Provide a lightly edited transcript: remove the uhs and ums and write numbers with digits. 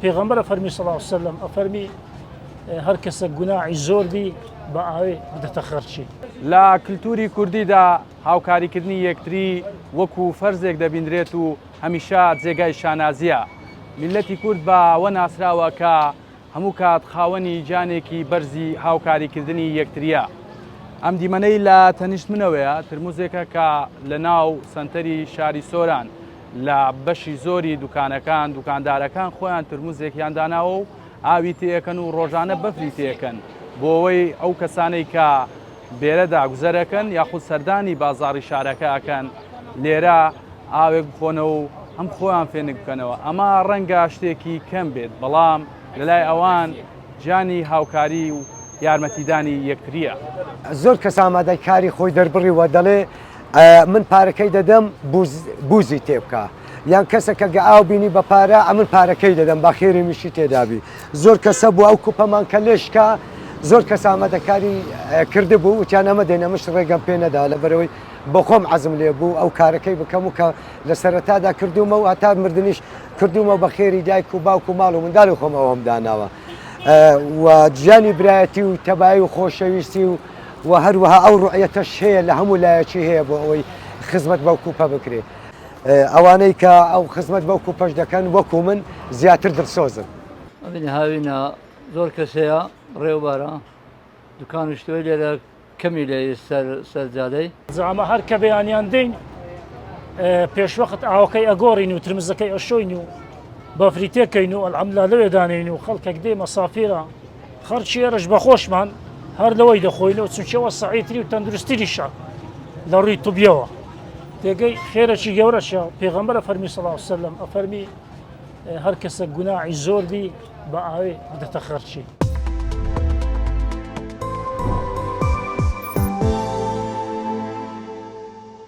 پیغمبر فرمی صلی الله علیه و سلم افرمی هر کس گناهی زور بی با آوی بدت خرچی. لا کلتوری کوردی دا هاوکاریکردنی یەکتری وەکو فەرزێک دەبیندرێت و هەمیشە جێگای شانازیە. میلەتی کورد بەوە ناسراوە کە هەموو کات خاوەنی جانێکی بەرزی هاوکاریکردنی یەکتریە. ئەم دیمەنەی لە تەنیشتمنەوەیە ترموزێکە کە لە ناو سەنتەری شاری سۆران لە بەشی زۆری دوکانەکان دوکاندارەکان خۆیان ترموزێکیان داناوە و ئاوی تێەکەن و ڕۆژانە بەفری تێەکەن بۆ ئەوەی ئەو کەسانەی کە بێرەدا گوزەرەکەن یاخود سەردانی بازاڕی شارەکەکەن لێرە ئاوێک بخۆنەوە و ئەم خۆیان فێنک بکەنەوە. ئەمە ڕەنگە شتێکی کەم بێت بەڵام لەلای ئەوان جانی هاوکاری و یارمەتیدانی یەکتریە. زۆر کەس ئامادەی کاری خۆی دەربڕیوە دەڵێ من پارەکەی دەدەم بوزی تێ بکە یان کەسێکە گە ئاو بینی بە پارە ئەمن پارەکەی دەدەم با خێری میشی تێدابی. زۆر کەسە بوو ئەو کوپەمان کە لێشکە زۆر کەس ئامادەکاری کردبوو وتیان ئەمە دێنەمەش ڕێگەم پێ نەدا لە بەرەوەی بۆ خۆم عەزم لێ بوو ئەو کارەکەی بکەم و کە لە سەرەتادا کردومە و هەتا مردنیش کردومە بە خێری دایک و باوک و ماڵ و منداڵ و خۆم ئەوەم داناوە و گیانی برایەتی و تەبایی و خۆشەویستی و هەروەها ئەو ڕوعەتەش هەیە لە هەموو لایەکی هەیە بۆ ئەوەی خزمەت بەو کوپە بکرێت. ئەوانەی کە ئەو خزمەت بەو کوپەش دەکەن وەکو من زیاتر دڵسۆزن. ئەبینی هاوینە زۆر کەس هەیە ڕێوبارە دوکانشتوی لێرە کەمی لێ سەرجادەی زعما هەر کە بەیانیان دەین پێشوەخت ئاوەکەی ئەگۆڕین و ترمزەکەی ئەشۆین و بەفری تێکەین و ئەلحەمدولیلا لەوێ دانین و خەڵکێک دێ مەسافیرە خەرچی ئێرەش بەخۆشمان هەر لەوەی دەخۆینەوە چونکەوە سەعیدتری و تەندروستیریشە لە ڕووی توبیەوە تێگەی خێرەی گەورەشە. پێغەمبەر فەرمی صلی الله علیه و سلم ئەفەرمی هەر کەسە گوناهی زۆر بی بە ئاوێ بدەتە خەرچی.